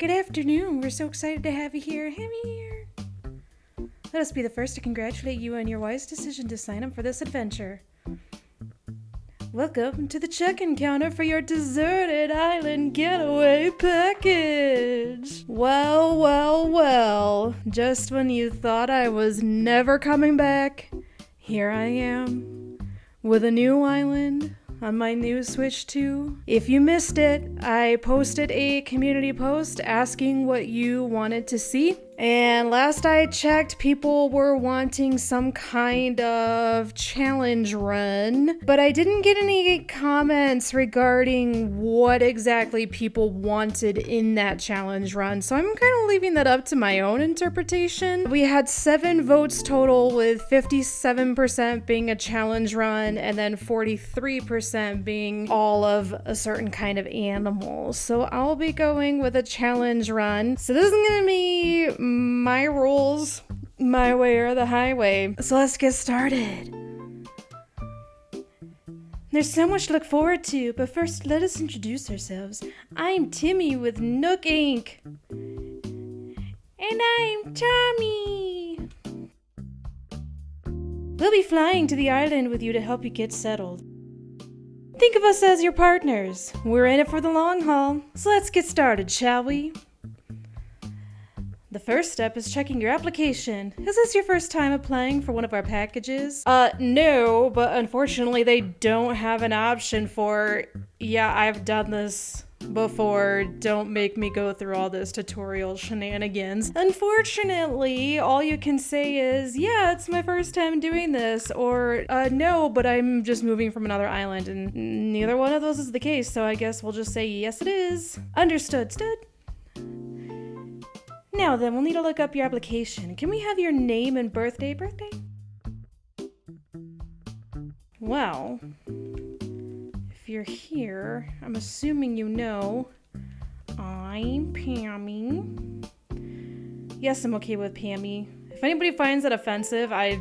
Good afternoon. We're so excited to have you here. Let us be the first to congratulate you on your wise decision to sign up for this adventure. Welcome to the check-in counter for your deserted island getaway package. Well. Just when you thought I was never coming back, here I am with a new island on my new Switch 2. If you missed it, I posted a community post asking what you wanted to see. And last I checked, people were wanting some kind of challenge run, but I didn't get any comments regarding what exactly people wanted in that challenge run, so I'm kind of leaving that up to my own interpretation. We had 7 votes total, with 57% being a challenge run and then 43% being all of a certain kind of animal. So I'll be going with a challenge run. So this is gonna be my rules, my way or the highway. So let's get started. There's so much to look forward to, but first let us introduce ourselves. I'm Timmy with Nook Inc. And I'm Tommy. We'll be flying to the island with you to help you get settled. Think of us as your partners. We're in it for the long haul. So let's get started, shall we? The first step is checking your application. Is this your first time applying for one of our packages? No, but unfortunately they don't have an option for, yeah, I've done this before, don't make me go through all this tutorial shenanigans. Unfortunately, all you can say is, yeah, it's my first time doing this, or, no, but I'm just moving from another island, and neither one of those is the case, so I guess we'll just say, yes it is. Understood. Now then, we'll need to look up your application. Can we have your name and birthday? Well, if you're here, I'm assuming you know. I'm Pammy. Yes, I'm okay with Pammy. If anybody finds that offensive, I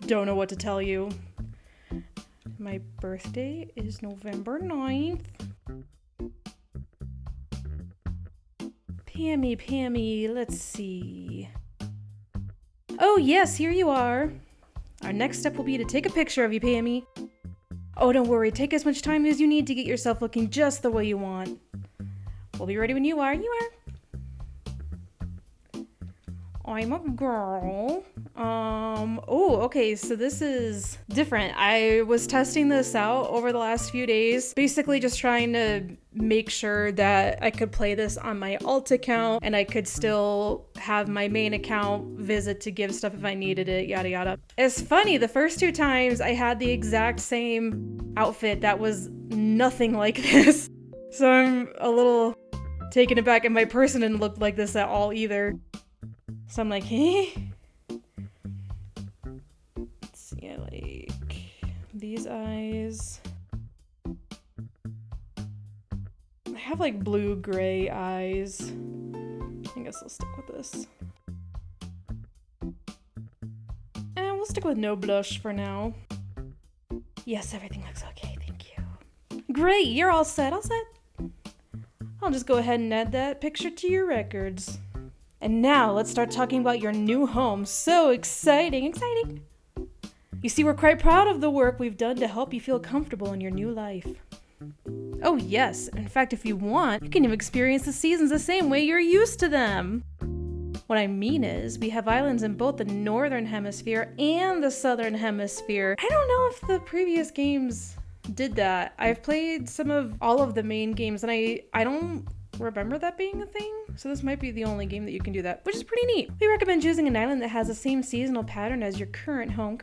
don't know what to tell you. My birthday is November 9th. Pammy, let's see. Oh yes, here you are. Our next step will be to take a picture of you, Pammy. Oh, don't worry, take as much time as you need to get yourself looking just the way you want. We'll be ready when you are. I'm a girl. Okay, so this is different. I was testing this out over the last few days, basically just trying to make sure that I could play this on my alt account and I could still have my main account visit to give stuff if I needed it, yada yada. It's funny, the first 2 times I had the exact same outfit that was nothing like this. So I'm a little taken aback, and my person didn't look like this at all either. So I'm like, hey? Let's see, I like these eyes. I have like blue-gray eyes. I guess I'll stick with this. And we'll stick with no blush for now. Yes, everything looks okay, thank you. Great, you're all set. I'll just go ahead and add that picture to your records. And now, let's start talking about your new home. So exciting! You see, we're quite proud of the work we've done to help you feel comfortable in your new life. Oh yes, in fact, if you want, you can even experience the seasons the same way you're used to them. What I mean is, we have islands in both the northern hemisphere and the southern hemisphere. I don't know if the previous games did that. I've played all of the main games, and I don't remember that being a thing, so this might be the only game that you can do that, which is pretty neat. We recommend choosing an island that has the same seasonal pattern as your current home.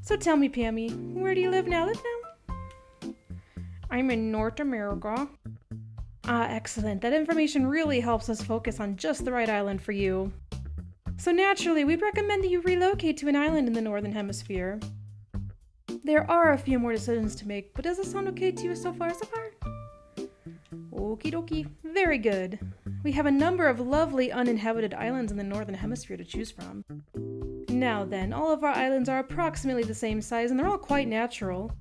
So tell me, Pammy, where do you live now? I'm in North America. Ah, excellent. That information really helps us focus on just the right island for you. So naturally, we'd recommend that you relocate to an island in the northern hemisphere. There are a few more decisions to make, but does it sound okay to you so far? Okie dokie. Very good. We have a number of lovely uninhabited islands in the northern hemisphere to choose from. Now then, all of our islands are approximately the same size, and they're all quite natural.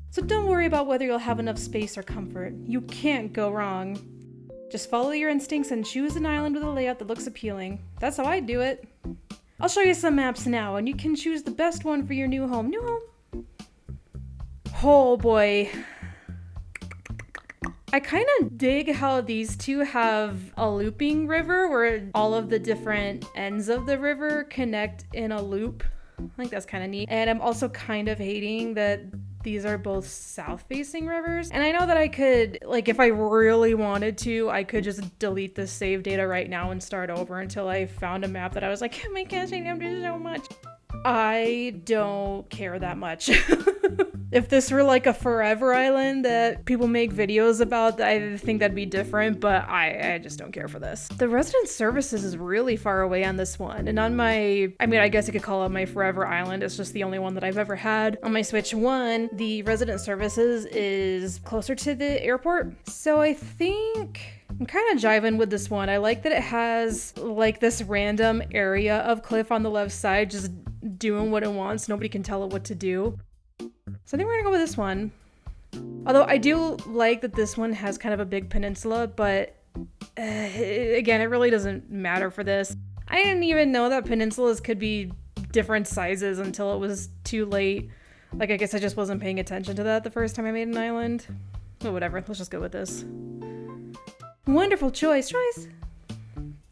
So don't worry about whether you'll have enough space or comfort. You can't go wrong. Just follow your instincts and choose an island with a layout that looks appealing. That's how I do it. I'll show you some maps now, and you can choose the best one for your new home. New home? Oh boy. I kind of dig how these two have a looping river where all of the different ends of the river connect in a loop. I think that's kind of neat. And I'm also kind of hating that these are both south-facing rivers. And I know that I could, like, if I really wanted to, I could just delete the save data right now and start over until I found a map that I was like, oh my gosh, I loved it so much. I don't care that much. If this were like a forever island that people make videos about, I think that'd be different, but I just don't care for this. The resident services is really far away on this one, and on my, I mean, I guess you could call it my forever island, it's just the only one that I've ever had. On my Switch 1, the resident services is closer to the airport, so I think I'm kind of jiving with this one. I like that it has like this random area of cliff on the left side just doing what it wants. Nobody can tell it what to do. So I think we're gonna go with this one. Although I do like that this one has kind of a big peninsula, but again, it really doesn't matter for this. I didn't even know that peninsulas could be different sizes until it was too late. Like, I guess I just wasn't paying attention to that the first time I made an island. But whatever, let's just go with this. Wonderful choice.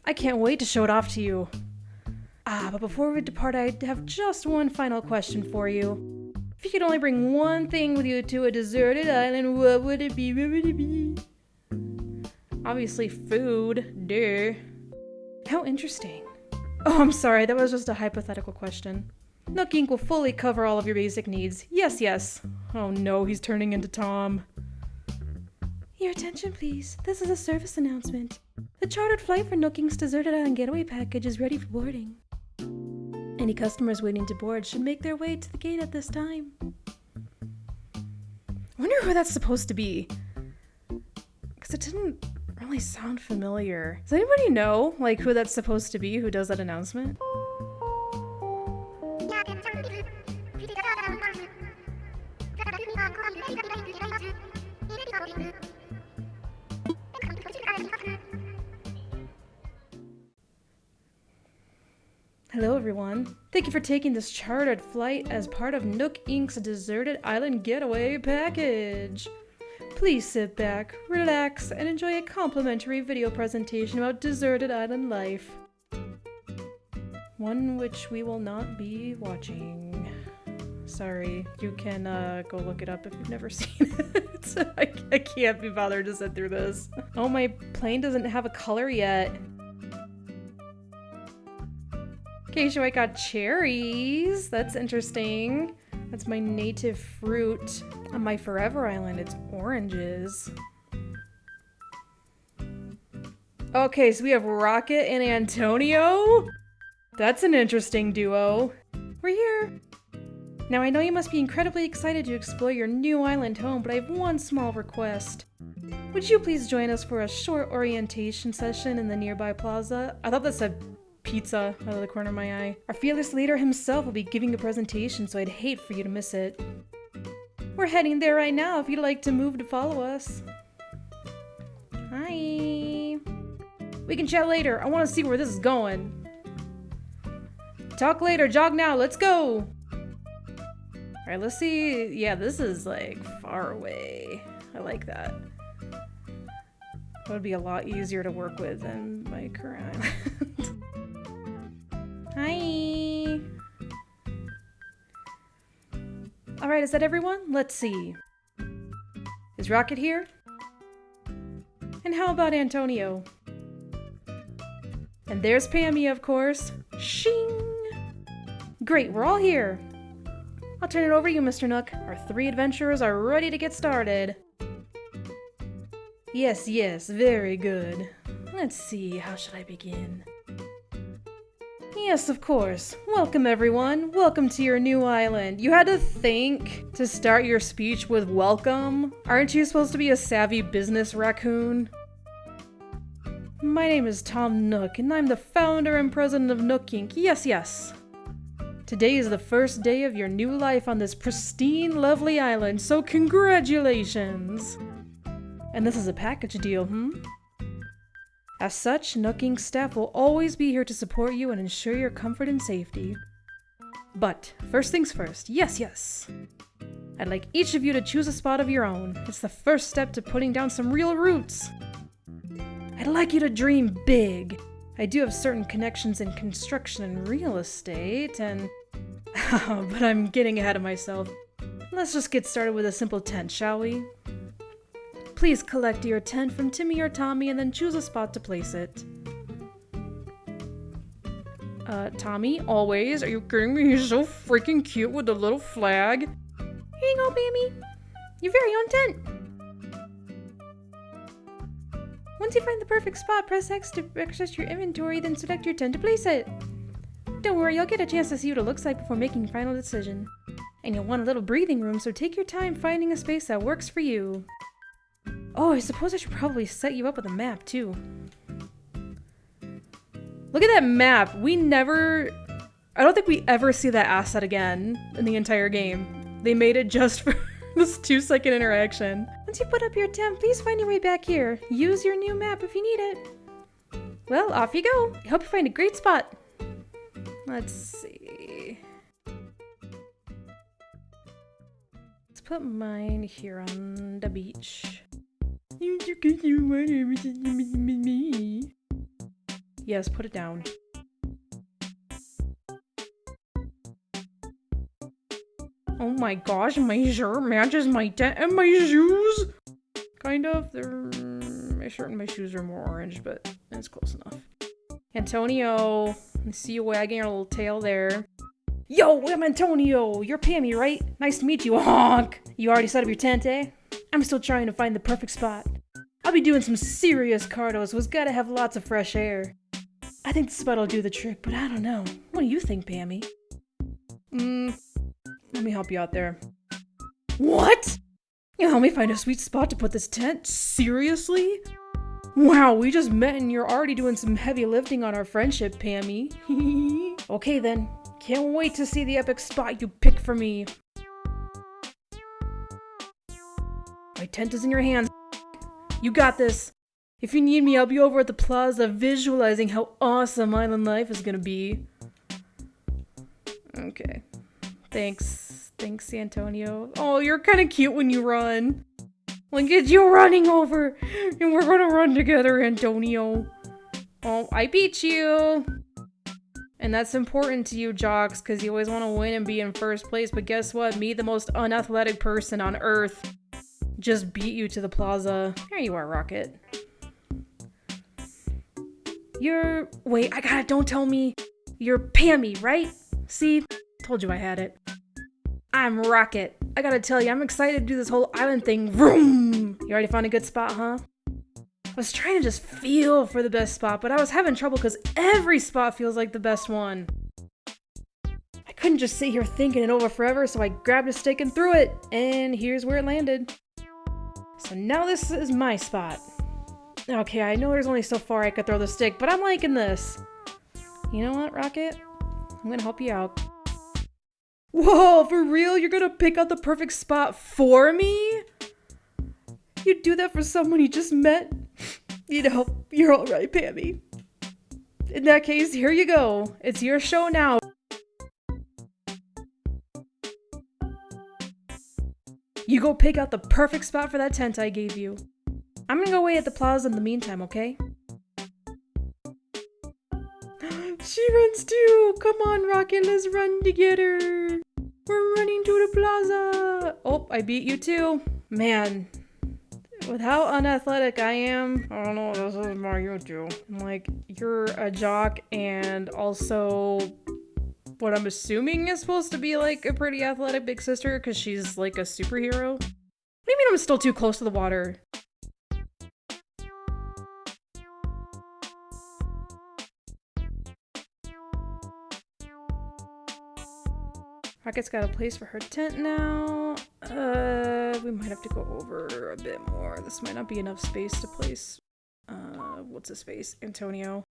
I can't wait to show it off to you. But before we depart, I have just one final question for you. If you could only bring one thing with you to a deserted island, what would it be? What would it be? Obviously food, duh. How interesting. Oh, I'm sorry, that was just a hypothetical question. Nook Inc. will fully cover all of your basic needs. Yes. Oh no, he's turning into Tom. Your attention, please. This is a service announcement. The chartered flight for Nook Inc.'s Deserted Island Getaway package is ready for boarding. Any customers waiting to board should make their way to the gate at this time. I wonder who that's supposed to be. Because it didn't really sound familiar. Does anybody know, like, who that's supposed to be, who does that announcement? Hello everyone. Thank you for taking this chartered flight as part of Nook Inc.'s Deserted Island Getaway package. Please sit back, relax, and enjoy a complimentary video presentation about deserted island life. One which we will not be watching. Sorry, you can go look it up if you've never seen it. I can't be bothered to sit through this. Oh, my plane doesn't have a color yet. Okay, so I got cherries. That's interesting. That's my native fruit. On my forever island, it's oranges. Okay, so we have Rocket and Antonio? That's an interesting duo. We're here. Now, I know you must be incredibly excited to explore your new island home, but I have one small request. Would you please join us for a short orientation session in the nearby plaza? I thought that said pizza out of the corner of my eye. Our fearless leader himself will be giving a presentation, so I'd hate for you to miss it. We're heading there right now if you'd like to move to follow us. Hi. We can chat later. I want to see where this is going. Talk later, jog now, let's go. Alright, let's see. Yeah, this is like far away. I like that. That would be a lot easier to work with than my current island. Hi! Alright, is that everyone? Let's see. Is Rocket here? And how about Antonio? And there's Pammy, of course. Shing! Great, we're all here. I'll turn it over to you, Mr. Nook. Our 3 adventurers are ready to get started. Yes, very good. Let's see, how should I begin? Yes, of course. Welcome, everyone. Welcome to your new island. You had to think to start your speech with welcome? Aren't you supposed to be a savvy business raccoon? My name is Tom Nook, and I'm the founder and president of Nook Inc. Yes. Today is the first day of your new life on this pristine, lovely island, so congratulations! And this is a package deal, As such, Nooking staff will always be here to support you and ensure your comfort and safety. But, first things first, yes. I'd like each of you to choose a spot of your own. It's the first step to putting down some real roots. I'd like you to dream big. I do have certain connections in construction and real estate, and... but I'm getting ahead of myself. Let's just get started with a simple tent, shall we? Please collect your tent from Timmy or Tommy and then choose a spot to place it. Tommy, always. Are you kidding me? He's so freaking cute with the little flag. Here you go, baby. Your very own tent. Once you find the perfect spot, press X to access your inventory, then select your tent to place it. Don't worry, you'll get a chance to see what it looks like before making your final decision. And you'll want a little breathing room, so take your time finding a space that works for you. Oh, I suppose I should probably set you up with a map, too. Look at that map. I don't think we ever see that asset again in the entire game. They made it just for this 2-second interaction. Once you put up your tent, please find your way back here. Use your new map if you need it. Well, off you go. I hope you find a great spot. Let's see. Let's put mine here on the beach. Yes, put it down. Oh my gosh, my shirt matches my tent and my shoes! Kind of. My shirt and my shoes are more orange, but it's close enough. Antonio, I see you wagging your little tail there. Yo, I'm Antonio! You're Pammy, right? Nice to meet you, honk! You already set up your tent, eh? I'm still trying to find the perfect spot. I'll be doing some serious cardio, so it's gotta have lots of fresh air. I think the spot will do the trick, but I don't know. What do you think, Pammy? Let me help you out there. What? You help me find a sweet spot to put this tent? Seriously? Wow, we just met and you're already doing some heavy lifting on our friendship, Pammy. Okay then. Can't wait to see the epic spot you pick for me. My tent is in your hands. You got this. If you need me, I'll be over at the plaza visualizing how awesome island life is gonna be. Okay. Thanks, Antonio. Oh, you're kind of cute when you run. Look at you running over. And we're gonna run together, Antonio. Oh, I beat you. And that's important to you, jocks, because you always want to win and be in first place. But guess what? Me, the most unathletic person on Earth, just beat you to the plaza. There you are, Rocket. Wait, I got it. Don't tell me. You're Pammy, right? See? Told you I had it. I'm Rocket. I gotta tell you, I'm excited to do this whole island thing. Vroom! You already found a good spot, huh? I was trying to just feel for the best spot, but I was having trouble because every spot feels like the best one. I couldn't just sit here thinking it over forever, so I grabbed a stick and threw it. And here's where it landed. So now this is my spot. Okay, I know there's only so far I could throw the stick, but I'm liking this. You know what, Rocket? I'm gonna help you out. Whoa, for real? You're gonna pick out the perfect spot for me? You'd do that for someone you just met? You know, you're alright, Pammy. In that case, here you go. It's your show now. You go pick out the perfect spot for that tent I gave you. I'm gonna go wait at the plaza in the meantime, okay? She runs too! Come on, Rocket, let's run together! We're running to the plaza! Oh, I beat you too. Man, with how unathletic I am, I don't know, this is Mario too. Like, you're a jock and also what I'm assuming is supposed to be like a pretty athletic big sister because she's like a superhero. What do you mean I'm still too close to the water? Rocket's got a place for her tent now. We might have to go over a bit more. This might not be enough space to place. What's his face? Antonio.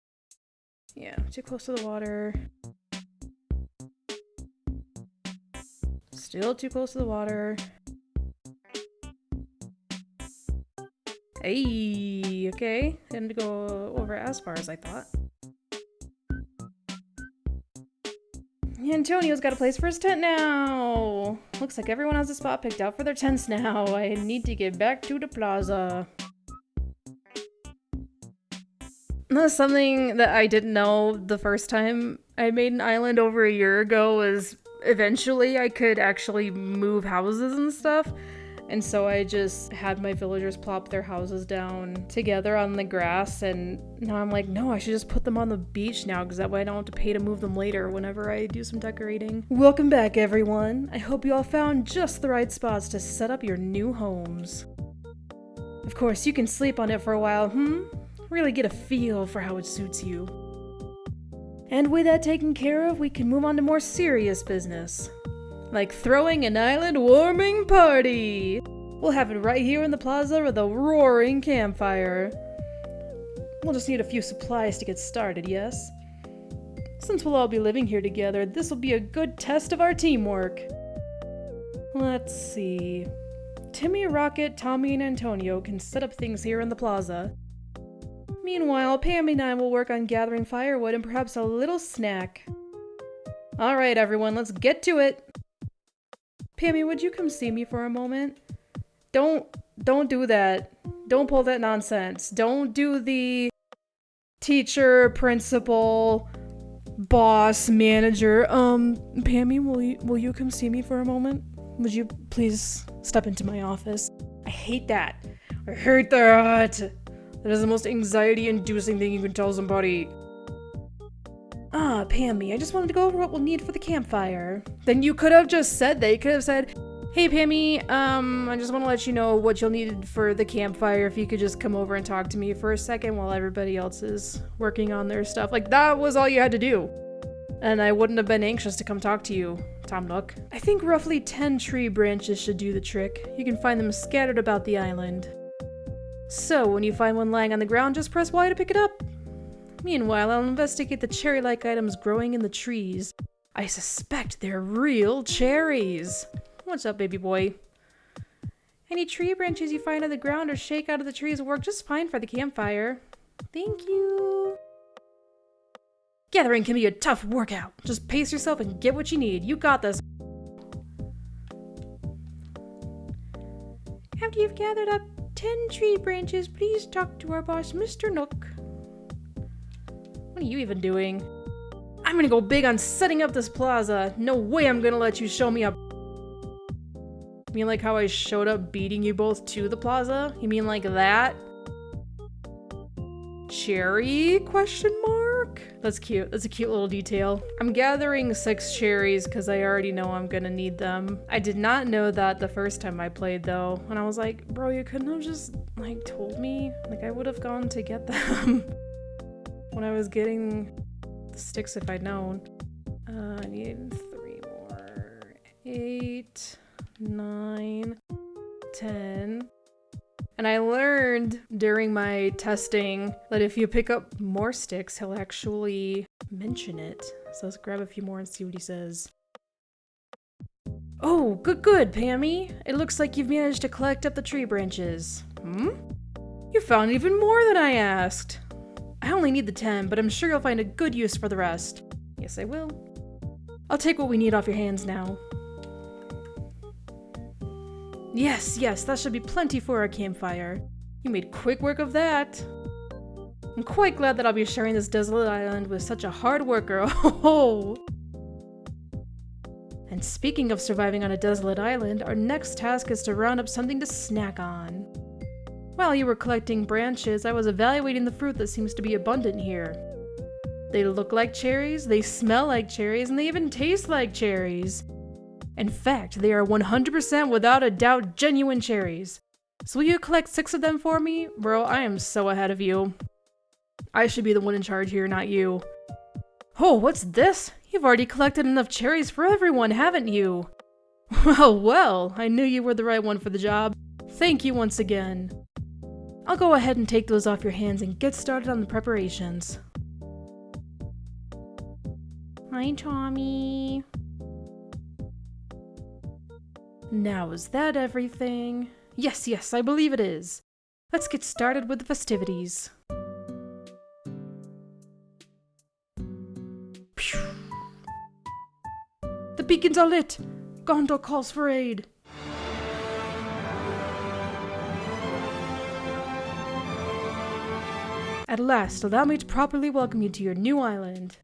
Yeah, too close to the water. Still too close to the water. Hey, okay. Didn't go over as far as I thought. Antonio's got a place for his tent now. Looks like everyone has a spot picked out for their tents now. I need to get back to the plaza. That's something that I didn't know the first time I made an island over a year ago was eventually I could actually move houses and stuff. And so I just had my villagers plop their houses down together on the grass, and now I'm like, no, I should just put them on the beach now, because that way I don't have to pay to move them later whenever I do some decorating. Welcome back, everyone. I hope you all found just the right spots to set up your new homes. Of course, you can sleep on it for a while, Really get a feel for how it suits you. And with that taken care of, we can move on to more serious business. Like throwing an island warming party! We'll have it right here in the plaza with a roaring campfire. We'll just need a few supplies to get started, yes? Since we'll all be living here together, this will be a good test of our teamwork. Let's see. Timmy, Rocket, Tommy, and Antonio can set up things here in the plaza. Meanwhile, Pammy and I will work on gathering firewood and perhaps a little snack. Alright everyone, let's get to it! Pammy, would you come see me for a moment? Don't do that. Don't pull that nonsense. Don't do the teacher, principal, boss, manager. Pammy, will you come see me for a moment? Would you please step into my office? I hate that. I hate that. That is the most anxiety-inducing thing you can tell somebody. Ah, Pammy, I just wanted to go over what we'll need for the campfire. Then you could have just said that. You could have said, hey, Pammy, I just want to let you know what you'll need for the campfire. If you could just come over and talk to me for a second while everybody else is working on their stuff. Like, that was all you had to do. And I wouldn't have been anxious to come talk to you, Tom Nook. I think roughly 10 tree branches should do the trick. You can find them scattered about the island. So, when you find one lying on the ground, just press Y to pick it up. Meanwhile, I'll investigate the cherry-like items growing in the trees. I suspect they're real cherries. What's up, baby boy? Any tree branches you find on the ground or shake out of the trees work just fine for the campfire. Thank you. Gathering can be a tough workout. Just pace yourself and get what you need. You got this. After you've gathered up 10 tree branches, please talk to our boss, Mr. Nook. What are you even doing? I'm gonna go big on setting up this plaza. No way I'm gonna let you show me up. You mean like how I showed up beating you both to the plaza? You mean like that? Cherry? Question mark? That's cute. That's a cute little detail. I'm gathering 6 cherries because I already know I'm gonna need them. I did not know that the first time I played though. And I was like, bro, you couldn't have just like told me? Like I would have gone to get them. When I was getting the sticks if I'd known. I need 3 more. 8, 9, 10. And I learned during my testing that if you pick up more sticks, he'll actually mention it. So let's grab a few more and see what he says. Oh, good, Pammy. It looks like you've managed to collect up the tree branches. You found even more than I asked. I only need the 10, but I'm sure you'll find a good use for the rest. Yes, I will. I'll take what we need off your hands now. Yes, that should be plenty for our campfire. You made quick work of that. I'm quite glad that I'll be sharing this desolate island with such a hard worker. Oh! And speaking of surviving on a desolate island, our next task is to round up something to snack on. While you were collecting branches, I was evaluating the fruit that seems to be abundant here. They look like cherries, they smell like cherries, and they even taste like cherries. In fact, they are 100% without a doubt genuine cherries. So will you collect 6 of them for me? Bro, I am so ahead of you. I should be the one in charge here, not you. Oh, what's this? You've already collected enough cherries for everyone, haven't you? Well, I knew you were the right one for the job. Thank you once again. I'll go ahead and take those off your hands and get started on the preparations. Hi, Tommy. Now, is that everything? Yes, I believe it is. Let's get started with the festivities. Phew. The beacons are lit! Gondor calls for aid! At last, allow me to properly welcome you to your new island.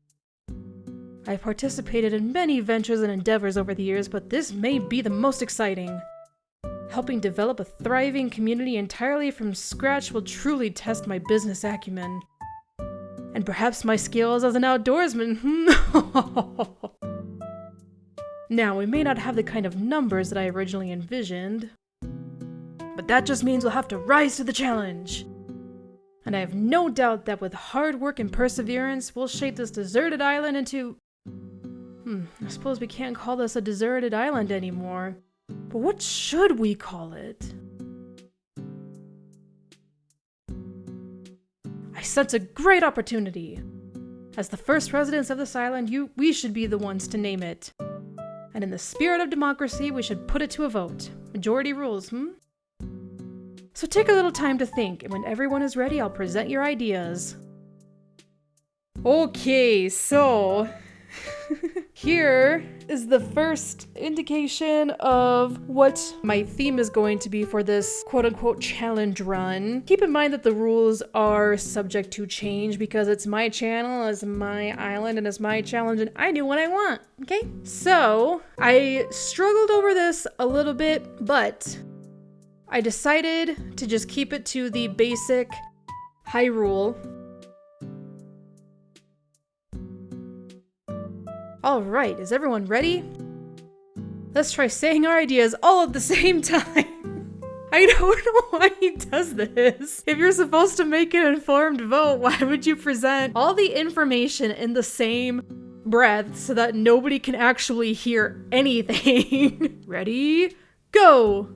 I have participated in many ventures and endeavors over the years, but this may be the most exciting. Helping develop a thriving community entirely from scratch will truly test my business acumen. And perhaps my skills as an outdoorsman. Now, we may not have the kind of numbers that I originally envisioned, but that just means we'll have to rise to the challenge. And I have no doubt that with hard work and perseverance, we'll shape this deserted island into... I suppose we can't call this a deserted island anymore. But what should we call it? I sense a great opportunity. As the first residents of this island, we should be the ones to name it. And in the spirit of democracy, we should put it to a vote. Majority rules, So take a little time to think, and when everyone is ready, I'll present your ideas. Okay, so... Here is the first indication of what my theme is going to be for this quote-unquote challenge run. Keep in mind that the rules are subject to change because it's my channel, it's my island, and it's my challenge, and I do what I want, okay? So, I struggled over this a little bit, but I decided to just keep it to the basic Hyrule. Alright, is everyone ready? Let's try saying our ideas all at the same time. I don't know why he does this. If you're supposed to make an informed vote, why would you present all the information in the same breath so that nobody can actually hear anything? Ready? Go!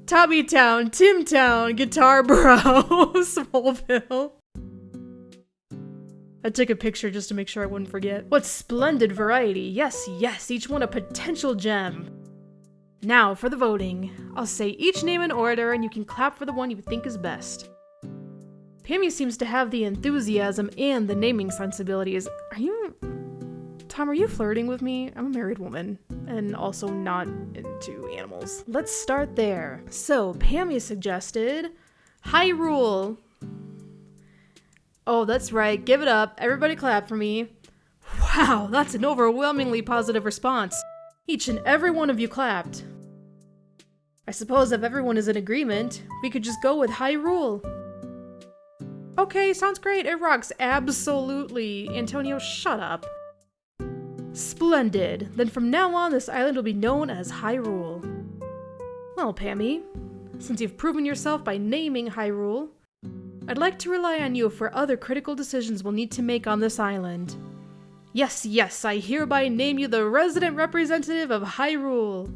Tommy Town, Tim Town, Guitar Bro, Smallville. I took a picture just to make sure I wouldn't forget. What splendid variety. Yes, yes, each one a potential gem. Now for the voting. I'll say each name in order and you can clap for the one you think is best. Pammy seems to have the enthusiasm and the naming sensibilities. Tom, are you flirting with me? I'm a married woman and also not into animals. Let's start there. So, Pammy suggested Hyrule. Oh, that's right. Give it up. Everybody clap for me. Wow, that's an overwhelmingly positive response. Each and every one of you clapped. I suppose if everyone is in agreement, we could just go with Hyrule. Okay, sounds great. It rocks. Absolutely. Antonio, shut up. Splendid. Then from now on, this island will be known as Hyrule. Well, Pammy, since you've proven yourself by naming Hyrule, I'd like to rely on you for other critical decisions we'll need to make on this island. Yes, yes, I hereby name you the resident representative of Hyrule.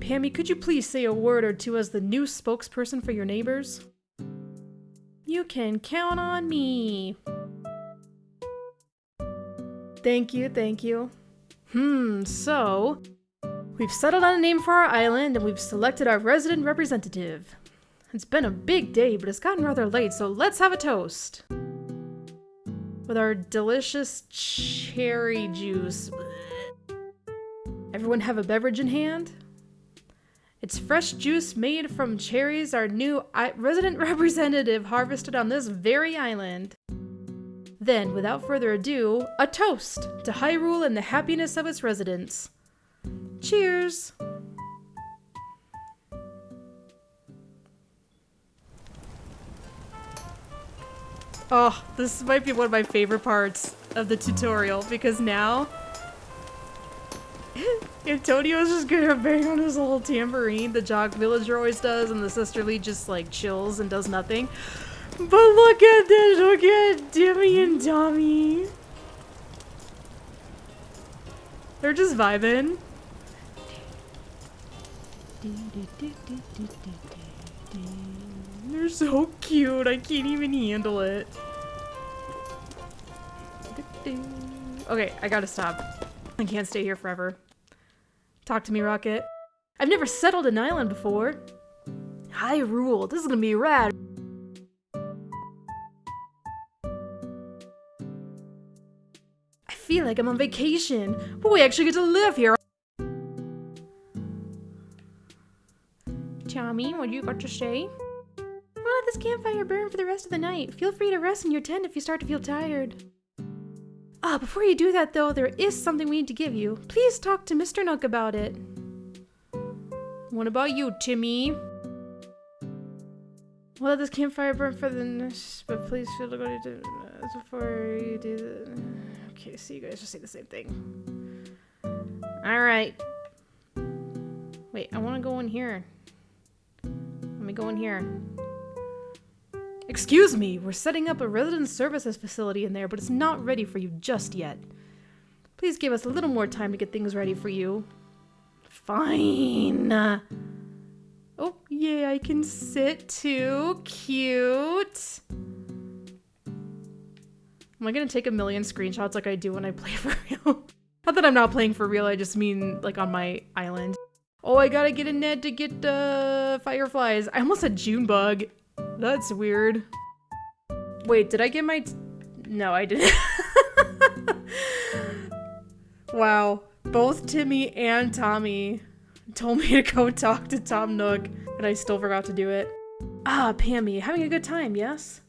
Pammy, could you please say a word or two as the new spokesperson for your neighbors? You can count on me. Thank you, thank you. So, we've settled on a name for our island and we've selected our resident representative. It's been a big day, but it's gotten rather late, so let's have a toast. With our delicious cherry juice. Everyone have a beverage in hand? It's fresh juice made from cherries our new resident representative harvested on this very island. Then, without further ado, a toast to Hyrule and the happiness of its residents. Cheers! Oh, this might be one of my favorite parts of the tutorial, because now Antonio's just gonna bang on his little tambourine, the jock villager always does, and the sisterly just like chills and does nothing. But look at this, look at Dimmy and Tommy. They're just vibing. They're so cute, I can't even handle it. Okay, I gotta stop. I can't stay here forever. Talk to me, Rocket. I've never settled an island before. Hyrule, this is gonna be rad. I feel like I'm on vacation, but we actually get to live here. Tommy, what do you got to say? We'll let this campfire burn for the rest of the night. Feel free to rest in your tent if you start to feel tired. Before you do that though, there is something we need to give you. Please talk to Mr. Nook about it. What about you, Timmy? We'll let this campfire burn for the night, but please feel to go to before you do the... Okay, so you guys just say the same thing. Alright. Wait, I want to go in here. Let me go in here. Excuse me, we're setting up a resident services facility in there, but it's not ready for you just yet. Please give us a little more time to get things ready for you. Fine. Oh, yeah, I can sit too. Cute. Am I gonna take a million screenshots like I do when I play for real? Not that I'm not playing for real, I just mean like on my island. Oh, I gotta get a net to get fireflies. I almost said Junebug. That's weird. Wait, did I get my... No, I didn't. Wow. Both Timmy and Tommy told me to go talk to Tom Nook, and I still forgot to do it. Pammy, having a good time, yes?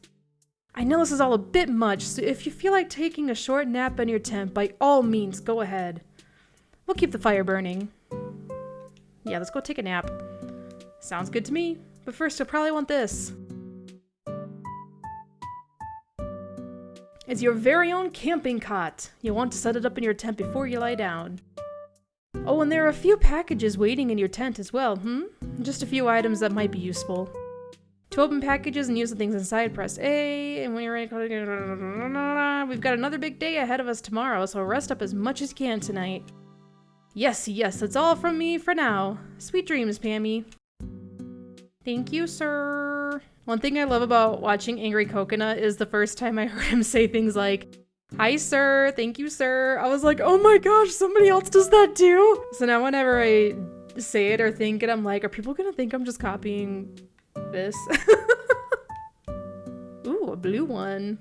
I know this is all a bit much, so if you feel like taking a short nap in your tent, by all means, go ahead. We'll keep the fire burning. Yeah, let's go take a nap. Sounds good to me. But first, you'll probably want this. It's your very own camping cot. You'll want to set it up in your tent before you lie down. Oh, and there are a few packages waiting in your tent as well, Just a few items that might be useful. To open packages and use the things inside, press A, and when you're ready, we've got another big day ahead of us tomorrow, so rest up as much as you can tonight. Yes, that's all from me for now. Sweet dreams, Pammy. Thank you, sir. One thing I love about watching Angry Coconut is the first time I heard him say things like, hi, sir, thank you, sir. I was like, oh my gosh, somebody else does that too. So now whenever I say it or think it, I'm like, are people gonna think I'm just copying this? Ooh, a blue one.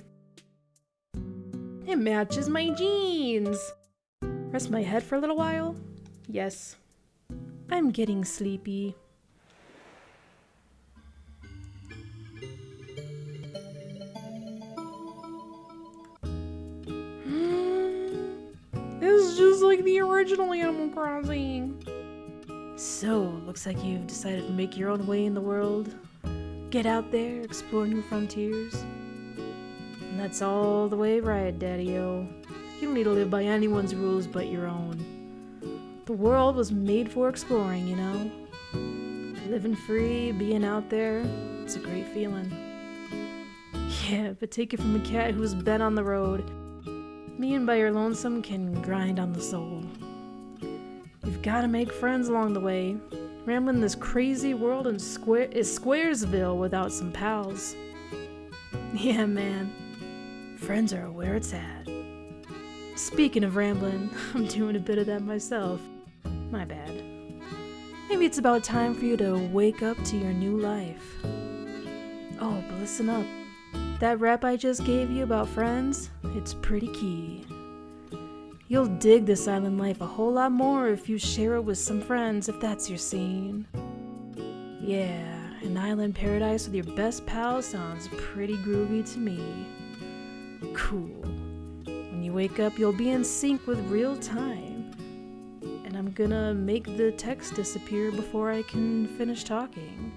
It matches my jeans. Rest my head for a little while? Yes. I'm getting sleepy. It's just like the original Animal Crossing. So, looks like you've decided to make your own way in the world. Get out there, explore new frontiers. And that's all the way right, Daddy-o. You don't need to live by anyone's rules but your own. The world was made for exploring, you know? Living free, being out there, it's a great feeling. Yeah, but take it from a cat who's been on the road. Being by your lonesome can grind on the soul. You've gotta make friends along the way. Rambling this crazy world is Squaresville without some pals. Yeah, man. Friends are where it's at. Speaking of rambling, I'm doing a bit of that myself. My bad. Maybe it's about time for you to wake up to your new life. Oh, but listen up. That rap I just gave you about friends, it's pretty key. You'll dig this island life a whole lot more if you share it with some friends, if that's your scene. Yeah, an island paradise with your best pal sounds pretty groovy to me. Cool. When you wake up, you'll be in sync with real time. And I'm gonna make the text disappear before I can finish talking.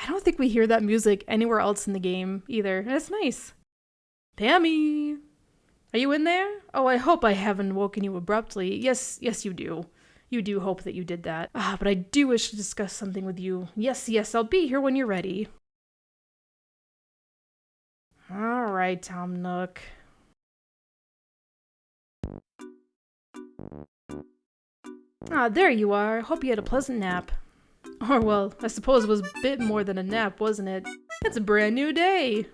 I don't think we hear that music anywhere else in the game either. That's nice. Pammy! Are you in there? Oh, I hope I haven't woken you abruptly. Yes, you do. You do hope that you did that. But I do wish to discuss something with you. Yes, I'll be here when you're ready. Alright, Tom Nook. There you are. Hope you had a pleasant nap. Or, well, I suppose it was a bit more than a nap, wasn't it? It's a brand new day.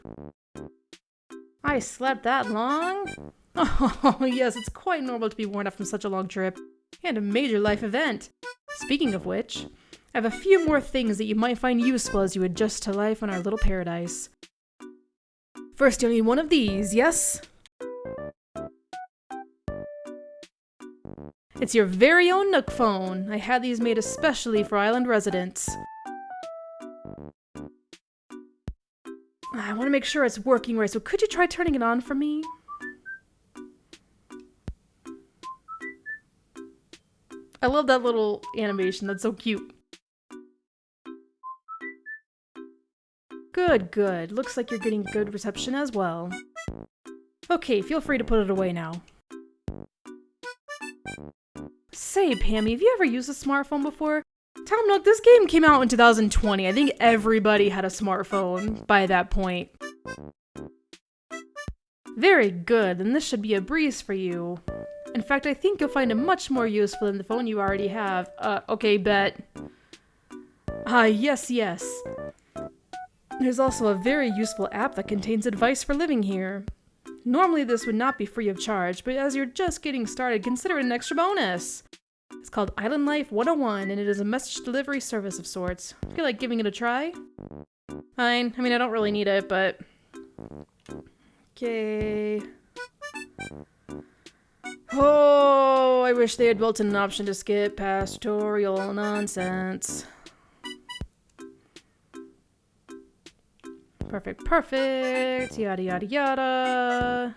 I slept that long? Oh, yes, it's quite normal to be worn out from such a long trip. And a major life event. Speaking of which, I have a few more things that you might find useful as you adjust to life on our little paradise. First, you'll need one of these, yes? It's your very own Nook phone. I had these made especially for island residents. I want to make sure it's working right, so could you try turning it on for me? I love that little animation, that's so cute. Good, good. Looks like you're getting good reception as well. Okay, feel free to put it away now. Say, Pammy, have you ever used a smartphone before? Tom Nook, this game came out in 2020. I think everybody had a smartphone by that point. Very good, then this should be a breeze for you. In fact, I think you'll find it much more useful than the phone you already have. Okay, bet. Yes. There's also a very useful app that contains advice for living here. Normally this would not be free of charge, but as you're just getting started, consider it an extra bonus. It's called Island Life 101, and it is a message delivery service of sorts. Feel like giving it a try? Fine. I mean, I don't really need it, but... Okay... Oh, I wish they had built in an option to skip past tutorial nonsense. Perfect, yada yada yada.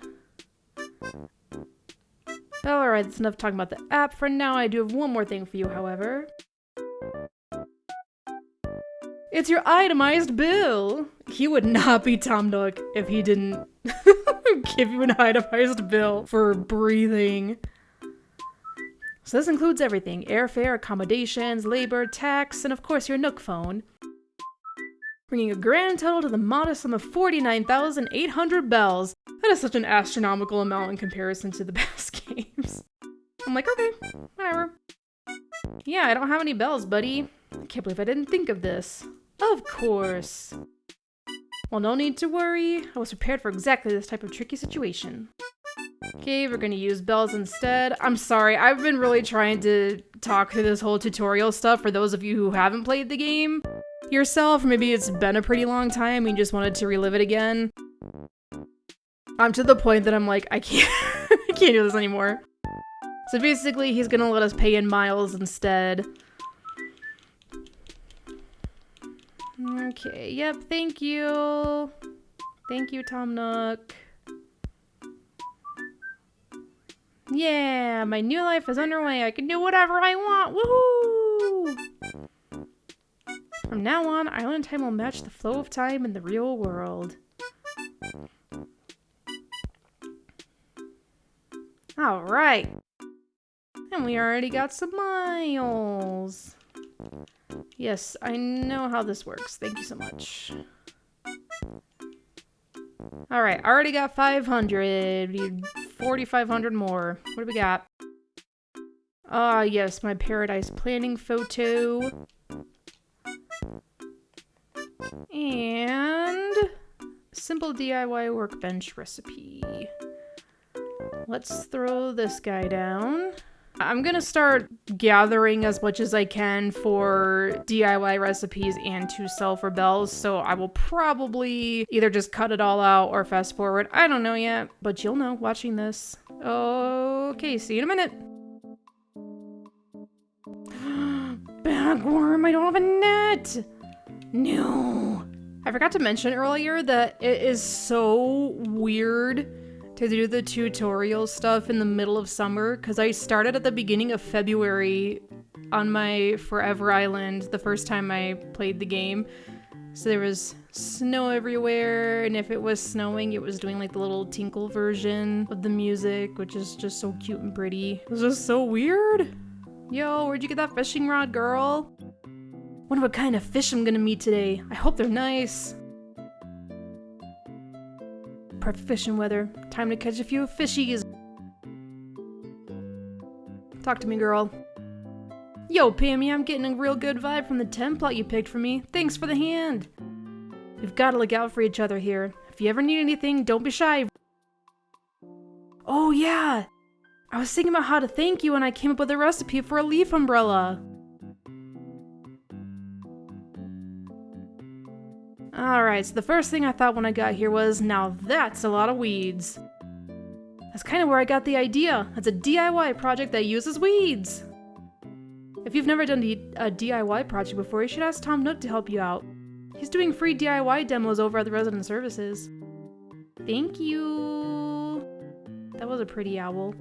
Alright, that's enough talking about the app for now. I do have one more thing for you, however. It's your itemized bill! He would not be Tom Nook if he didn't give you an itemized bill for breathing. So this includes everything: airfare, accommodations, labor, tax, and of course your Nook phone. Bringing a grand total to the modest sum of 49,800 bells. That is such an astronomical amount in comparison to the past games. I'm like, okay, whatever. Yeah, I don't have any bells, buddy. I can't believe I didn't think of this. Of course. Well, no need to worry. I was prepared for exactly this type of tricky situation. Okay, we're gonna use bells instead. I'm sorry, I've been really trying to talk through this whole tutorial stuff for those of you who haven't played the game yourself. Maybe it's been a pretty long time and you just wanted to relive it again. I'm to the point that I'm like, I can't I can't do this anymore. So basically, he's gonna let us pay in miles instead. Okay, yep, thank you. Thank you, Tom Nook. Yeah, my new life is underway. I can do whatever I want. Woohoo! From now on, island time will match the flow of time in the real world. Alright. And we already got some miles. Yes, I know how this works. Thank you so much. Alright, already got 500. We need 4,500 more. What do we got? Ah, yes, my paradise planning photo. And simple DIY workbench recipe. Let's throw this guy down. I'm gonna start gathering as much as I can for DIY recipes and to sell for bells, so I will probably either just cut it all out or fast forward. I don't know yet, but you'll know watching this. Okay, see you in a minute. Bagworm, I don't have a net! No. I forgot to mention earlier that it is so weird to do the tutorial stuff in the middle of summer, because I started at the beginning of February on my Forever Island the first time I played the game. So there was snow everywhere, and if it was snowing, it was doing like the little tinkle version of the music, which is just so cute and pretty. It was just so weird. Yo, where'd you get that fishing rod, girl? Wonder what kind of fish I'm gonna meet today. I hope they're nice. Perfect fishing weather. Time to catch a few fishies. Talk to me, girl. Yo, Pammy, I'm getting a real good vibe from the template you picked for me. Thanks for the hand. We've got to look out for each other here. If you ever need anything, don't be shy. Oh, yeah. I was thinking about how to thank you and I came up with a recipe for a leaf umbrella. Alright, so the first thing I thought when I got here was, now that's a lot of weeds. That's kind of where I got the idea. It's a DIY project that uses weeds. If you've never done a DIY project before, you should ask Tom Nook to help you out. He's doing free DIY demos over at the Resident Services. Thank you. That was a pretty owl.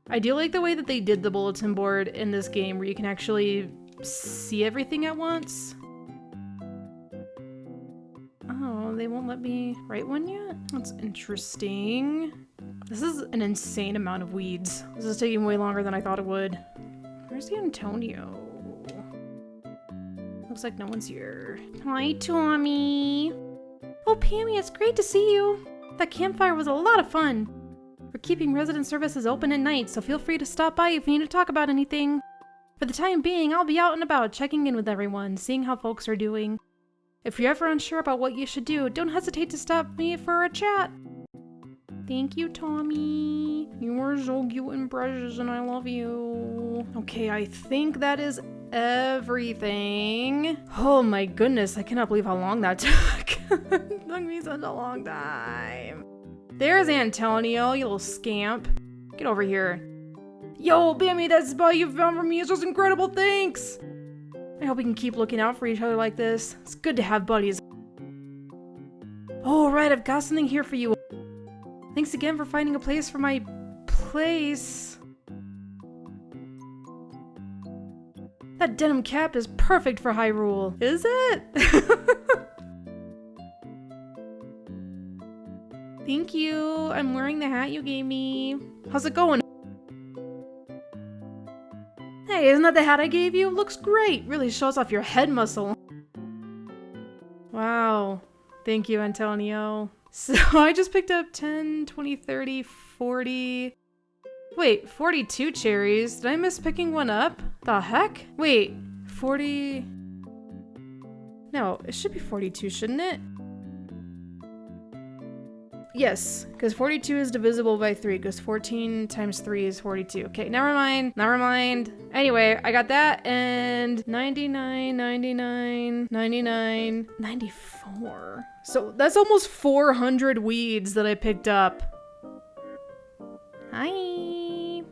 I do like the way that they did the bulletin board in this game where you can actually see everything at once. Oh, they won't let me write one yet? That's interesting. This is an insane amount of weeds. This is taking way longer than I thought it would. Where's the Antonio? Looks like no one's here. Hi, Tommy. Oh, Pammy, it's great to see you. That campfire was a lot of fun. We're keeping resident services open at night, so feel free to stop by if you need to talk about anything. For the time being, I'll be out and about checking in with everyone, seeing how folks are doing. If you're ever unsure about what you should do, don't hesitate to stop me for a chat. Thank you, Tommy. You are so cute and precious, and I love you. Okay, I think that is everything. Oh my goodness, I cannot believe how long that took. It took me such a long time. There's Antonio, you little scamp. Get over here. Yo, Bammy, that spot you found for me is just incredible, thanks! I hope we can keep looking out for each other like this. It's good to have buddies. Oh, right, I've got something here for you. Thanks again for finding a place for my place. That denim cap is perfect for Hyrule. Is it? Thank you. I'm wearing the hat you gave me. How's it going? Hey, isn't that the hat I gave you? Looks great. Really shows off your head muscle. Wow. Thank you, Antonio. So I just picked up 10, 20, 30, 40... Wait, 42 cherries. Did I miss picking one up? The heck? Wait, 40... No, it should be 42, shouldn't it? Yes, because 42 is divisible by 3, because 14 times 3 is 42. Okay, never mind, never mind. Anyway, I got that, and 99, 99, 99, 94. So that's almost 400 weeds that I picked up. Hi.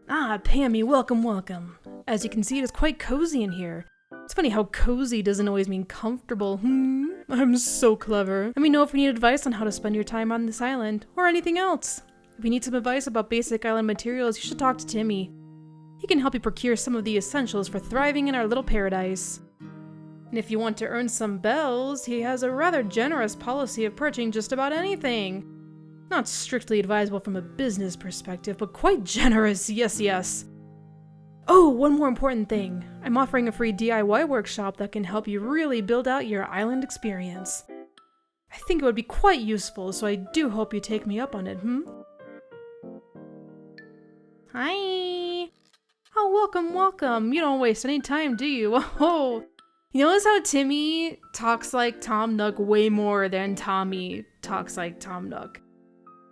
Ah, Pammy, welcome, welcome. As you can see, it is quite cozy in here. It's funny how cozy doesn't always mean comfortable. I'm so clever. Let me know if you need advice on how to spend your time on this island, or anything else. If you need some advice about basic island materials, you should talk to Timmy. He can help you procure some of the essentials for thriving in our little paradise. And if you want to earn some bells, he has a rather generous policy of purchasing just about anything. Not strictly advisable from a business perspective, but quite generous, yes, yes. Oh, one more important thing. I'm offering a free DIY workshop that can help you really build out your island experience. I think it would be quite useful, so I do hope you take me up on it, Hi! Oh, welcome, welcome. You don't waste any time, do you? Oh! You notice how Timmy talks like Tom Nook way more than Tommy talks like Tom Nook.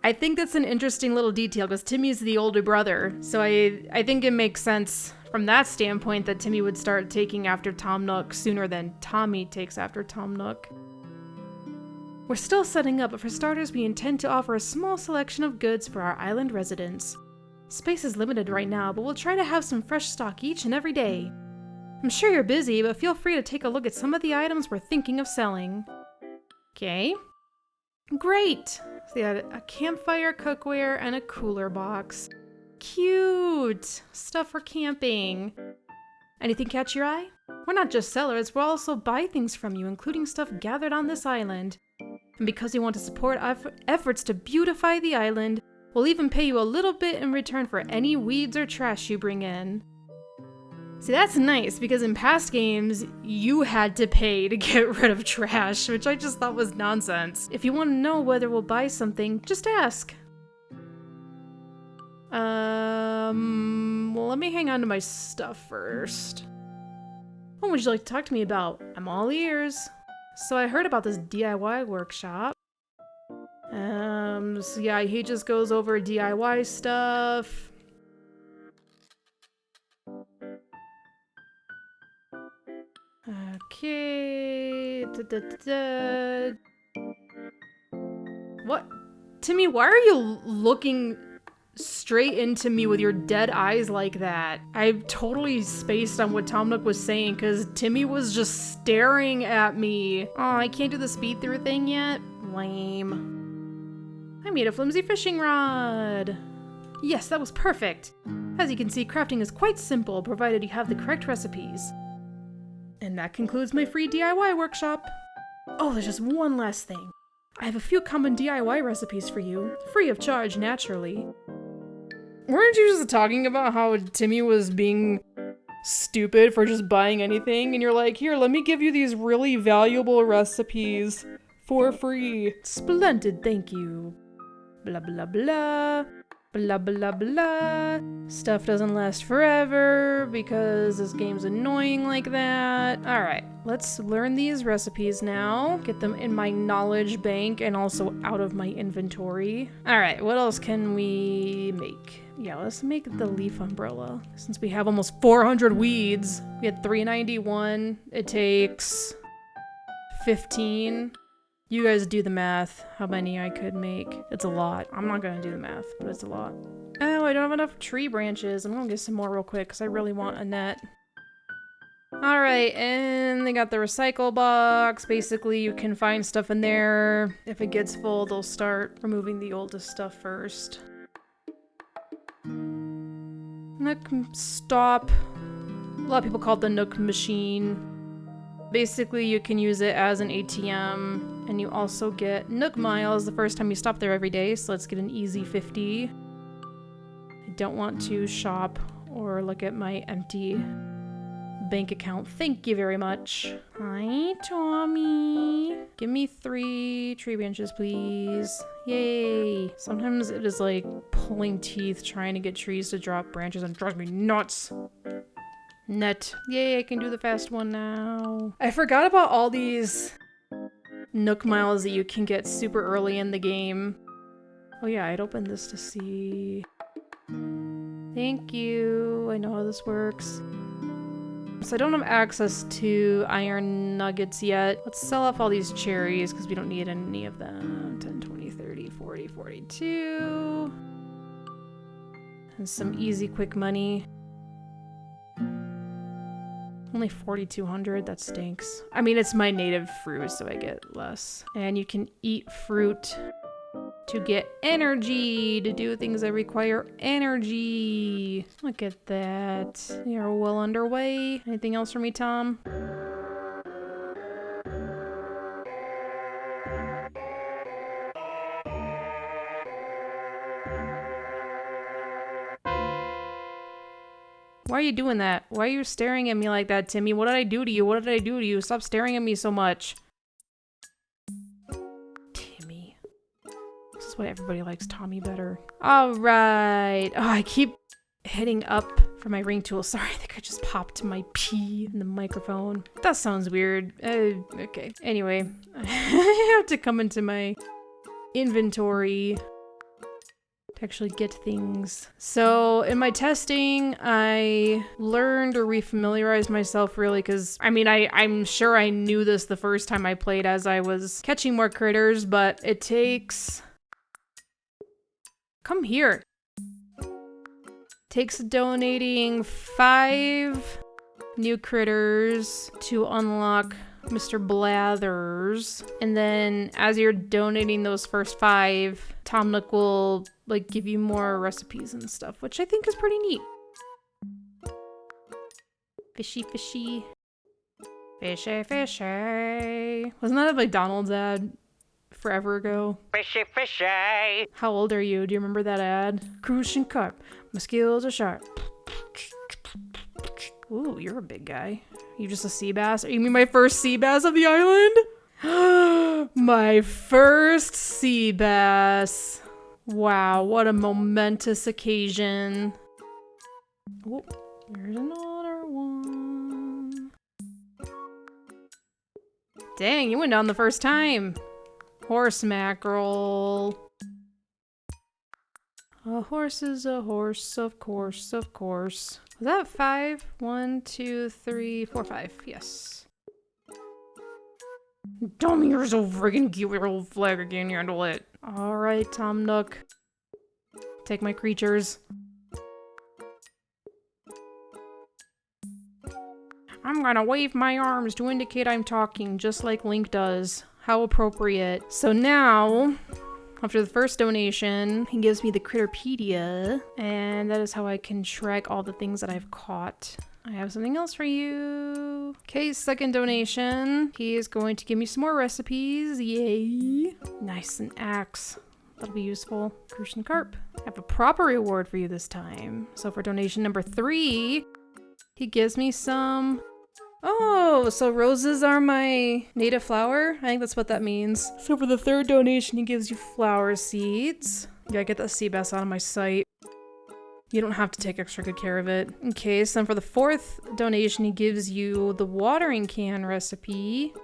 I think that's an interesting little detail because Timmy's the older brother, so I think it makes sense from that standpoint that Timmy would start taking after Tom Nook sooner than Tommy takes after Tom Nook. We're still setting up, but for starters we intend to offer a small selection of goods for our island residents. Space is limited right now, but we'll try to have some fresh stock each and every day. I'm sure you're busy, but feel free to take a look at some of the items we're thinking of selling. Okay. Great! So they had a campfire, cookware, and a cooler box. Cute! Stuff for camping. Anything catch your eye? We're not just sellers, we'll also buy things from you, including stuff gathered on this island. And because we want to support efforts to beautify the island, we'll even pay you a little bit in return for any weeds or trash you bring in. See, that's nice, because in past games, you had to pay to get rid of trash, which I just thought was nonsense. If you want to know whether we'll buy something, just ask. Well, let me hang on to my stuff first. What would you like to talk to me about? I'm all ears. So I heard about this DIY workshop. So yeah, he just goes over DIY stuff. Okay. What? Timmy, why are you looking straight into me with your dead eyes like that? I totally spaced on what Tom Nook was saying because Timmy was just staring at me. Oh, I can't do the speed through thing yet? Lame. I made a flimsy fishing rod. Yes, that was perfect. As you can see, crafting is quite simple, provided you have the correct recipes. And that concludes my free DIY workshop. Oh, there's just one last thing. I have a few common DIY recipes for you, free of charge, naturally. Weren't you just talking about how Timmy was being stupid for just buying anything? And you're like, here, let me give you these really valuable recipes for free. Splendid, thank you. Blah, blah, blah. Blah, blah, blah. Stuff doesn't last forever because this game's annoying like that. Alright, let's learn these recipes now. Get them in my knowledge bank and also out of my inventory. Alright, what else can we make? Yeah, let's make the leaf umbrella. Since we have almost 400 weeds, we had 391. It takes 15. You guys do the math, how many I could make. It's a lot. I'm not gonna do the math, but it's a lot. Oh, I don't have enough tree branches. I'm gonna get some more real quick because I really want a net. Alright, and they got the recycle box. Basically, you can find stuff in there. If it gets full, they'll start removing the oldest stuff first. Nook stop. A lot of people call it the Nook machine. Basically, you can use it as an ATM, and you also get Nook miles the first time you stop there every day, so let's get an easy 50. I don't want to shop or look at my empty bank account. Thank you very much. Hi, Tommy. Give me 3 tree branches, please. Yay. Sometimes it is like pulling teeth trying to get trees to drop branches and it drives me nuts. Net. Yay, I can do the fast one now. I forgot about all these Nook miles that you can get super early in the game. Oh yeah, I'd open this to see. Thank you. I know how this works. So I don't have access to iron nuggets yet. Let's sell off all these cherries because we don't need any of them. 10, 20, 30, 40, 42. And some easy, quick money. Only 4,200, that stinks. I mean, it's my native fruit, so I get less. And you can eat fruit to get energy, to do things that require energy. Look at that. You're well underway. Anything else for me, Tom? Why are you doing that? Why are you staring at me like that, Timmy? What did I do to you? What did I do to you? Stop staring at me so much. Timmy. This is why everybody likes Tommy better. Alright. Oh, I keep hitting up for my ring tool. Sorry, I think I just popped my P in the microphone. That sounds weird. Okay. Anyway, I have to come into my inventory actually get things. So in my testing, I learned or refamiliarized myself really because, I mean, I'm sure I knew this the first time I played as I was catching more critters, but it takes... Come here. Takes donating 5 new critters to unlock Mr. Blathers. And then as you're donating those first 5, Tom Nook will like give you more recipes and stuff, which I think is pretty neat. Fishy, fishy. Fishy, fishy. Wasn't that a McDonald's ad forever ago? Fishy, fishy. How old are you? Do you remember that ad? Crucian carp. My skills are sharp. Ooh, you're a big guy. You just a sea bass? You mean my first sea bass of the island? My first sea bass. Wow, what a momentous occasion. Oh, here's another one. Dang, you went down the first time. Horse mackerel. A horse is a horse, of course, of course. Was that 5? 1, 2, 3, 4, 5. Yes. Dummy, you're so friggin' cute with your old flag. I can't handle it. Alright, Tom Nook. Take my creatures. I'm gonna wave my arms to indicate I'm talking, just like Link does. How appropriate. So now, after the first donation, he gives me the Critterpedia, and that is how I can track all the things that I've caught. I have something else for you. Okay, second donation. He is going to give me some more recipes. Yay. Nice, an axe. That'll be useful. Crucian Carp. I have a proper reward for you this time. So for donation number 3, he gives me some... Oh, so roses are my native flower? I think that's what that means. So for the third donation, he gives you flower seeds. Yeah, get that sea bass out of my sight. You don't have to take extra good care of it. Okay, so then for the fourth donation, he gives you the watering can recipe.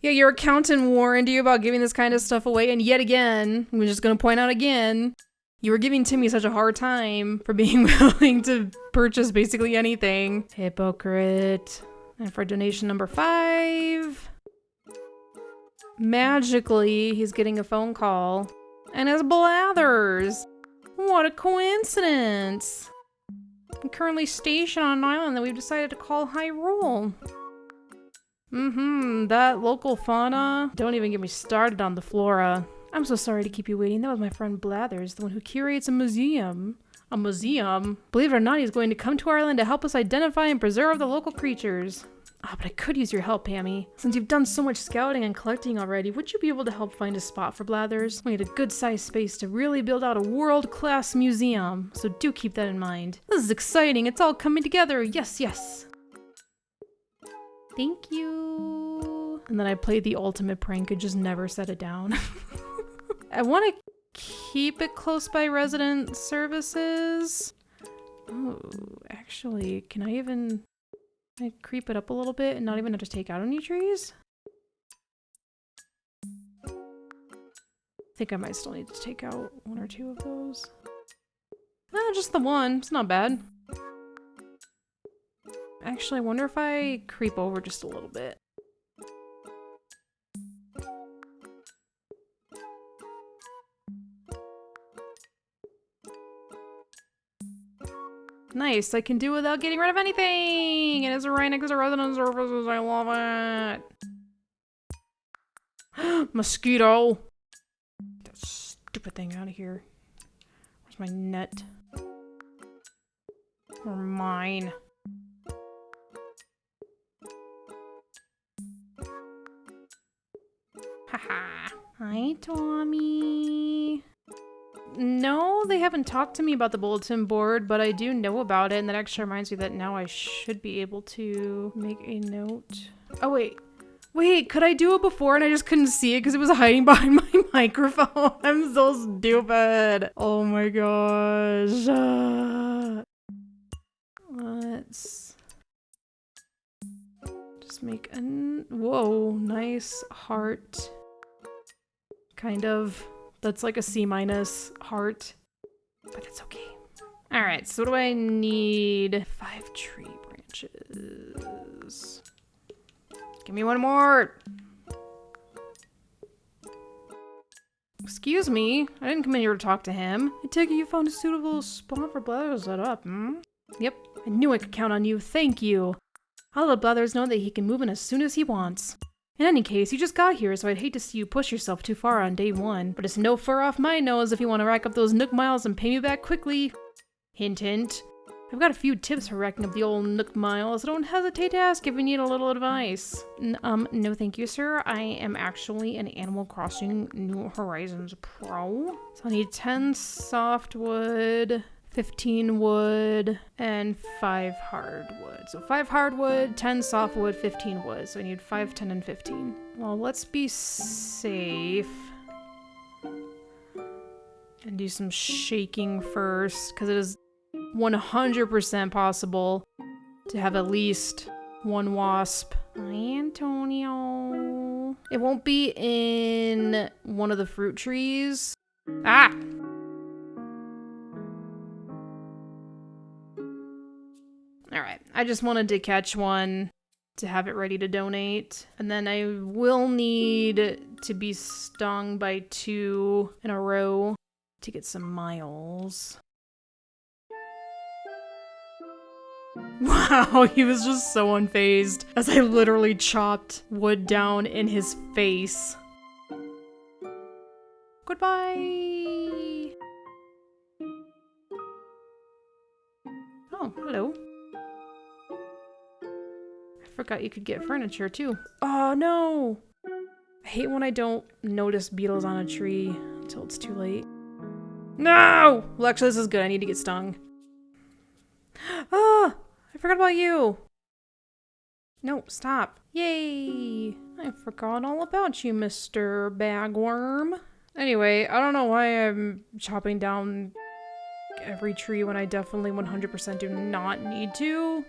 Yeah, your accountant warned you about giving this kind of stuff away, and yet again, I'm just gonna point out again, you were giving Timmy such a hard time for being willing to purchase basically anything. Hypocrite. And for donation number 5, magically, he's getting a phone call. And it's Blathers. What a coincidence. I'm currently stationed on an island that we've decided to call Hyrule. That local fauna. Don't even get me started on the flora. I'm so sorry to keep you waiting. That was my friend Blathers, the one who curates a museum. A museum? Believe it or not, he's going to come to our island to help us identify and preserve the local creatures. But I could use your help, Pammy. Since you've done so much scouting and collecting already, would you be able to help find a spot for Blathers? We need a good-sized space to really build out a world-class museum, so do keep that in mind. This is exciting. It's all coming together. Yes, yes. Thank you. And then I played the ultimate prank and just never set it down. I want to keep it close by resident services. Oh, actually, can I creep it up a little bit and not even have to take out any trees? I think I might still need to take out 1 or 2 of those. Just the one. It's not bad. Actually, I wonder if I creep over just a little bit. Nice, I can do without getting rid of anything! And it's right next to resident services, I love it! Mosquito! Get that stupid thing out of here. Where's my net? Or mine. Haha. Hi, Tommy. No, they haven't talked to me about the bulletin board, but I do know about it, and that actually reminds me that now I should be able to make a note. Oh, wait. Wait, could I do it before and I just couldn't see it because it was hiding behind my microphone? I'm so stupid. Oh my gosh. Let's just make a... Whoa, nice heart. Kind of. That's like a C- heart, but it's okay. All right, so what do I need? 5 tree branches. Give me 1 more. Excuse me, I didn't come in here to talk to him. I take it you found a suitable spot for Blathers to set up, Yep, I knew I could count on you, thank you. I'll let Blathers know that he can move in as soon as he wants. In any case, you just got here, so I'd hate to see you push yourself too far on day 1. But it's no fur off my nose if you want to rack up those Nook miles and pay me back quickly. Hint, hint. I've got a few tips for racking up the old Nook miles, so don't hesitate to ask if you need a little advice. No thank you, sir. I am actually an Animal Crossing New Horizons pro. So I need 10 softwood, 15 wood, and 5 hardwood. So 5 hardwood, 10 softwood, 15 wood. So I need 5, 10, and 15. Well, let's be safe and do some shaking first, because it is 100% possible to have at least 1 wasp. Hi, Antonio. It won't be in one of the fruit trees. Ah! Alright, I just wanted to catch one to have it ready to donate. And then I will need to be stung by 2 in a row to get some miles. Wow, he was just so unfazed as I literally chopped wood down in his face. Goodbye! Oh, hello. I forgot you could get furniture too. Oh no! I hate when I don't notice beetles on a tree until it's too late. No! Well, actually, this is good. I need to get stung. Ah! I forgot about you! No, stop. Yay! I forgot all about you, Mr. Bagworm. Anyway, I don't know why I'm chopping down every tree when I definitely 100% do not need to.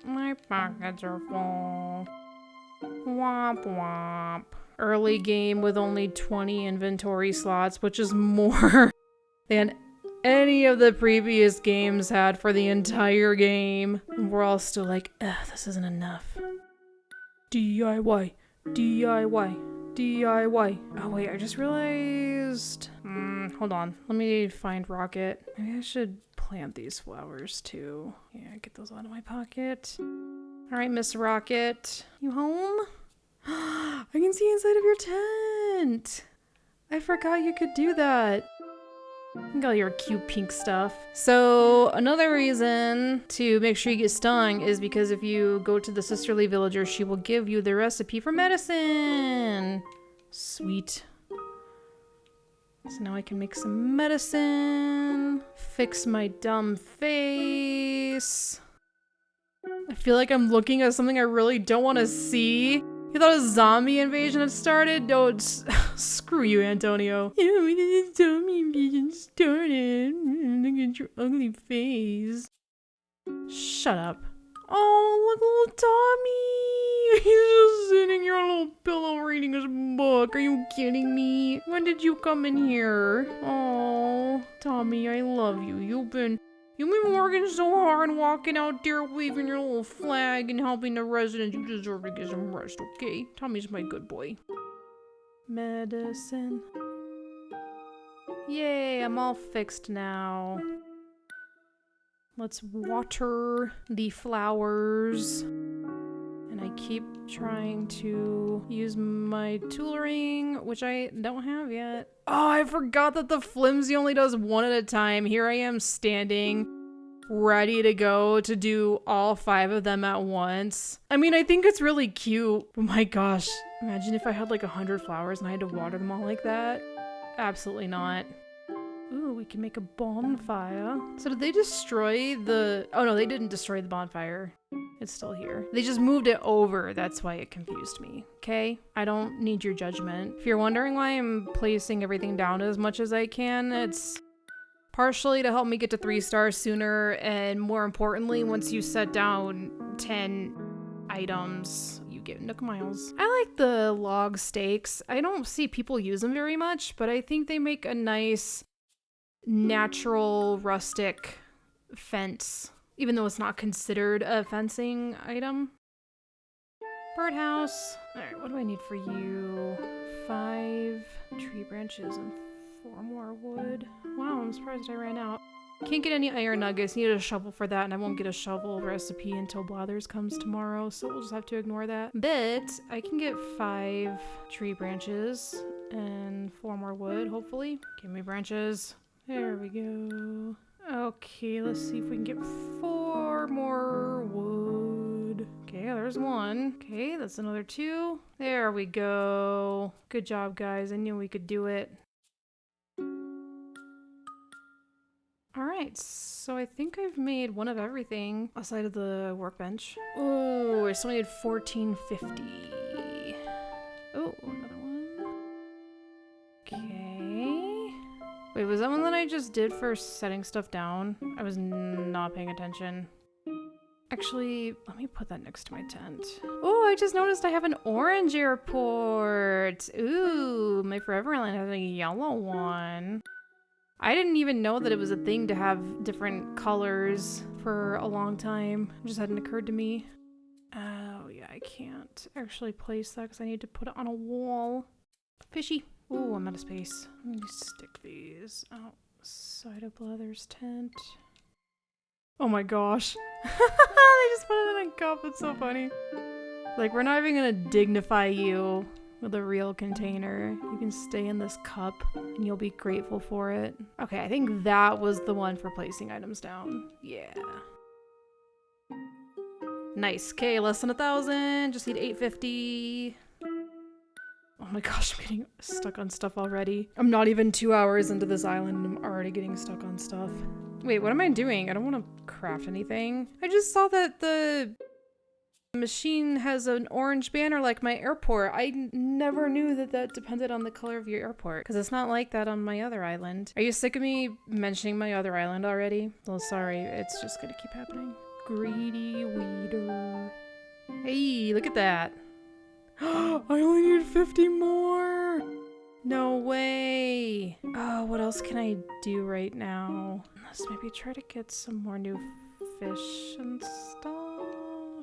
My pockets are full. Womp womp. Early game with only 20 inventory slots, which is more than any of the previous games had for the entire game. And we're all still like, ugh, this isn't enough. DIY, DIY, DIY. Oh wait, I just realized. Hold on, let me find Rocket. Maybe I should plant these flowers too. Yeah, get those out of my pocket. All right, Miss Rocket, you home? I can see inside of your tent. I forgot you could do that. Look at all your cute pink stuff. So another reason to make sure you get stung is because if you go to the sisterly villager, she will give you the recipe for medicine. Sweet. So now I can make some medicine. Fix my dumb face. I feel like I'm looking at something I really don't want to see. You thought a zombie invasion had started? Don't. Screw you, Antonio. The zombie invasion started. Look at your ugly face. Shut up. Oh, look, little Tommy. He's just sitting here on a little pillow reading his book. Are you kidding me? When did you come in here? Oh, Tommy, I love you. You've been working so hard, walking out there, waving your little flag and helping the residents. You deserve to get some rest, okay? Tommy's my good boy. Medicine. Yay, I'm all fixed now. Let's water the flowers. And I keep trying to use my tool ring, which I don't have yet. Oh, I forgot that the flimsy only does 1 at a time. Here I am standing, ready to go to do all 5 of them at once. I mean, I think it's really cute, but my gosh, imagine if I had like 100 flowers and I had to water them all like that. Absolutely not. Ooh, we can make a bonfire. So did they destroy the... Oh no, they didn't destroy the bonfire. It's still here. They just moved it over. That's why it confused me. Okay? I don't need your judgment. If you're wondering why I'm placing everything down as much as I can, it's partially to help me get to 3 stars sooner, and more importantly, once you set down 10 items, you get Nook miles. I like the log stakes. I don't see people use them very much, but I think they make a nice natural rustic fence, even though it's not considered a fencing item. Birdhouse. Alright, what do I need for you? 5 tree branches and 4 more wood. Wow, I'm surprised I ran out. Can't get any iron nuggets. Need a shovel for that, and I won't get a shovel recipe until Blathers comes tomorrow, so we'll just have to ignore that. But I can get 5 tree branches and 4 more wood, hopefully. Give me branches. There we go. Okay, let's see if we can get 4 more wood. Okay, there's 1. Okay, that's another 2. There we go. Good job, guys. I knew we could do it. Alright, so I think I've made 1 of everything aside of the workbench. Oh, I still need 1450. Oh, another one. Okay. Wait, was that one that I just did for setting stuff down? I was not paying attention. Actually, let me put that next to my tent. Oh, I just noticed I have an orange airport. Ooh, my Forever Island has a yellow one. I didn't even know that it was a thing to have different colors for a long time. It just hadn't occurred to me. Oh, yeah, I can't actually place that because I need to put it on a wall. Fishy. Ooh, I'm out of space. Let me stick these outside of Blathers' tent. Oh my gosh. They just put it in a cup. It's so funny. Like, we're not even gonna dignify you with a real container. You can stay in this cup and you'll be grateful for it. Okay, I think that was the one for placing items down. Yeah. Nice. Okay, less than 1,000. Just need 850. Oh my gosh, I'm getting stuck on stuff already. I'm not even 2 hours into this island and I'm already getting stuck on stuff. Wait, what am I doing? I don't want to craft anything. I just saw that the machine has an orange banner like my airport. I never knew that that depended on the color of your airport because it's not like that on my other island. Are you sick of me mentioning my other island already? Well, sorry, it's just gonna keep happening. Greedy weeder. Hey, look at that. I only need 50 more. No way. Oh, what else can I do right now? Let's maybe try to get some more new fish and stuff.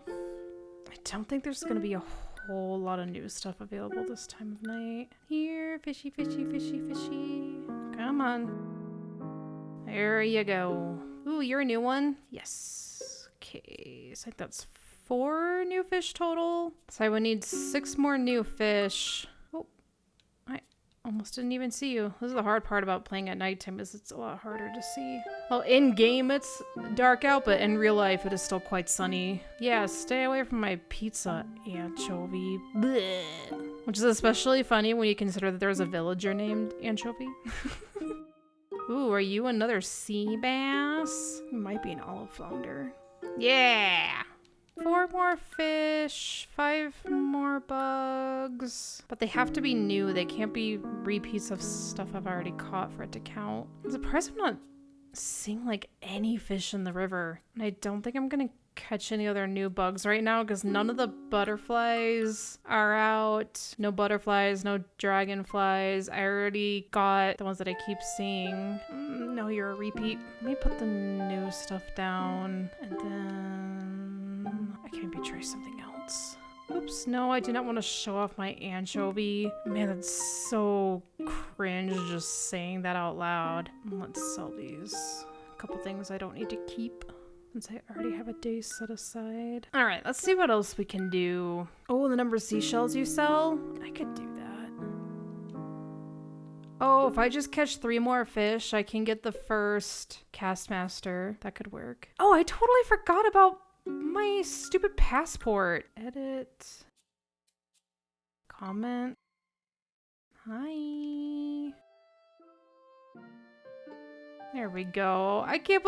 I don't think there's gonna be a whole lot of new stuff available this time of night. Here, fishy, fishy, fishy, fishy. Come on. There you go. Ooh, you're a new one? Yes. Okay, so I think that's 4 new fish total. So I would need 6 more new fish. Oh, I almost didn't even see you. This is the hard part about playing at nighttime, is it's a lot harder to see. Well, in game it's dark out, but in real life it is still quite sunny. Yeah, stay away from my pizza, anchovy. Blech. Which is especially funny when you consider that there's a villager named Anchovy. Ooh, are you another sea bass? You might be an olive flounder. Yeah! 4 more fish, 5 more bugs. But they have to be new. They can't be repeats of stuff I've already caught for it to count. I'm surprised I'm not seeing like any fish in the river. And I don't think I'm gonna catch any other new bugs right now because none of the butterflies are out. No butterflies, no dragonflies. I already got the ones that I keep seeing. No, you're a repeat. Let me put the new stuff down and then I can maybe try something else. Oops, no, I do not want to show off my anchovy. Man, that's so cringe just saying that out loud. Let's sell these. A couple things I don't need to keep since I already have a day set aside. All right, let's see what else we can do. Oh, the number of seashells you sell? I could do that. Oh, if I just catch 3 more fish, I can get the first Castmaster. That could work. Oh, I totally forgot about my stupid passport. Edit. Comment. Hi. There we go. I can't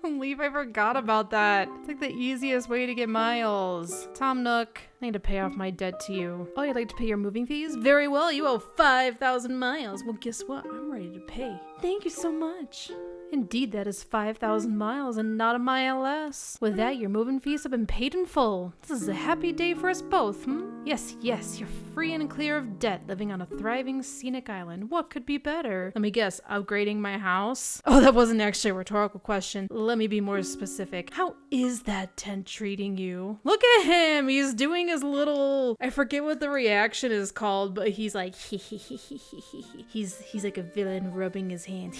believe I forgot about that. It's like the easiest way to get miles. Tom Nook, I need to pay off my debt to you. Oh, you'd like to pay your moving fees? Very well, you owe 5,000 miles. Well, guess what? I'm ready to pay. Thank you so much. Indeed, that is 5,000 miles and not a mile less. With that, your moving fees have been paid in full. This is a happy day for us both, Yes, you're free and clear of debt, living on a thriving scenic island. What could be better? Let me guess, upgrading my house? Oh, that wasn't actually a rhetorical question. Let me be more specific. How is that tent treating you? Look at him! He's doing his little... I forget what the reaction is called, but he's like... He's like a villain rubbing his hands.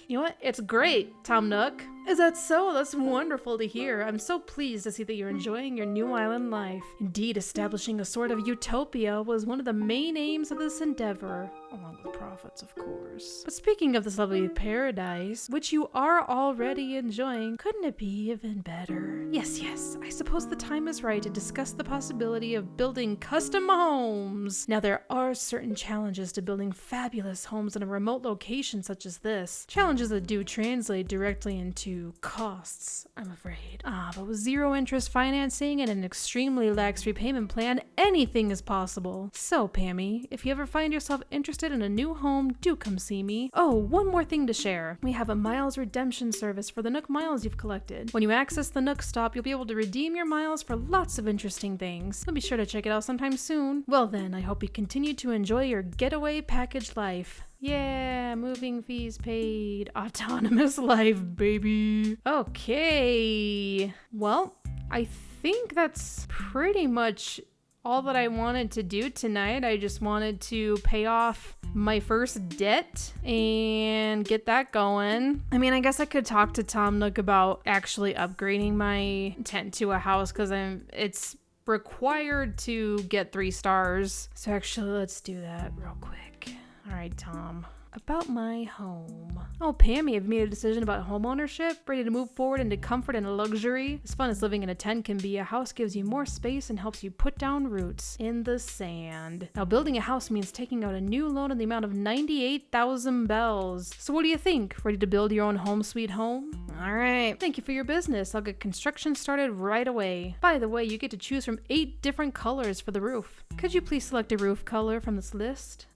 You know what? It's great, Tom Nook. Is that so? That's wonderful to hear. I'm so pleased to see that you're enjoying your new island life. Indeed, establishing a sort of utopia was one of the main aims of this endeavor. Along with profits, of course. But speaking of this lovely paradise, which you are already enjoying, couldn't it be even better? Yes, I suppose the time is right to discuss the possibility of building custom homes. Now, there are certain challenges to building fabulous homes in a remote location such as this. Challenges that do translate directly into costs, I'm afraid. But with zero interest financing and an extremely lax repayment plan, anything is possible. So, Pammy, if you ever find yourself interested interested in a new home, do come see me. Oh, one more thing to share. We have a miles redemption service for the Nook miles you've collected. When you access the Nook stop, you'll be able to redeem your miles for lots of interesting things. So be sure to check it out sometime soon. Well then, I hope you continue to enjoy your Getaway package life. Yeah, moving fees paid. Autonomous life, baby. Okay. Well, I think that's pretty much all that I wanted to do tonight. I just wanted to pay off my first debt and get that going. I mean, I guess I could talk to Tom Nook about actually upgrading my tent to a house because it's required to get 3 stars. So actually, let's do that real quick. All right, Tom. About my home. Oh, Pammy, have you made a decision about home ownership? Ready to move forward into comfort and luxury? As fun as living in a tent can be, a house gives you more space and helps you put down roots in the sand. Now, building a house means taking out a new loan in the amount of 98,000 bells. So what do you think? Ready to build your own home sweet home? All right. Thank you for your business. I'll get construction started right away. By the way, you get to choose from 8 different colors for the roof. Could you please select a roof color from this list?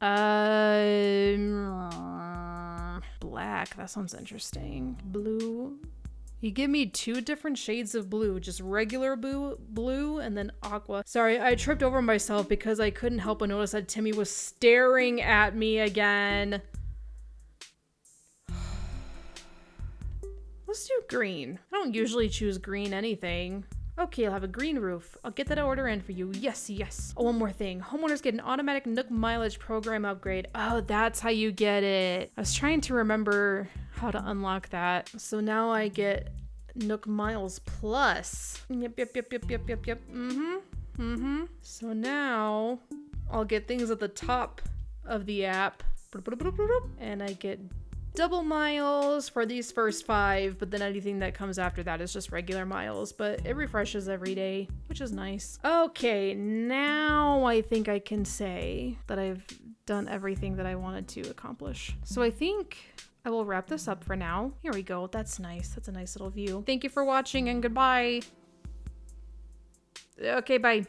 Black. That sounds interesting. Blue. You give me 2 different shades of blue, just regular blue, and then aqua. Sorry, I tripped over myself because I couldn't help but notice that Timmy was staring at me again. Let's do green. I don't usually choose green anything. Okay, I'll have a green roof. I'll get that order in for you. Yes, yes. Oh, one more thing. Homeowners get an automatic Nook mileage program upgrade. Oh, that's how you get it. I was trying to remember how to unlock that. So now I get Nook Miles Plus. Yep. So now I'll get things at the top of the app. And I get double miles for these first 5, but then anything that comes after that is just regular miles, but it refreshes every day, which is nice. Okay, now I think I can say that I've done everything that I wanted to accomplish. So I think I will wrap this up for now. Here we go. That's nice. That's a nice little view. Thank you for watching and goodbye. Okay, bye.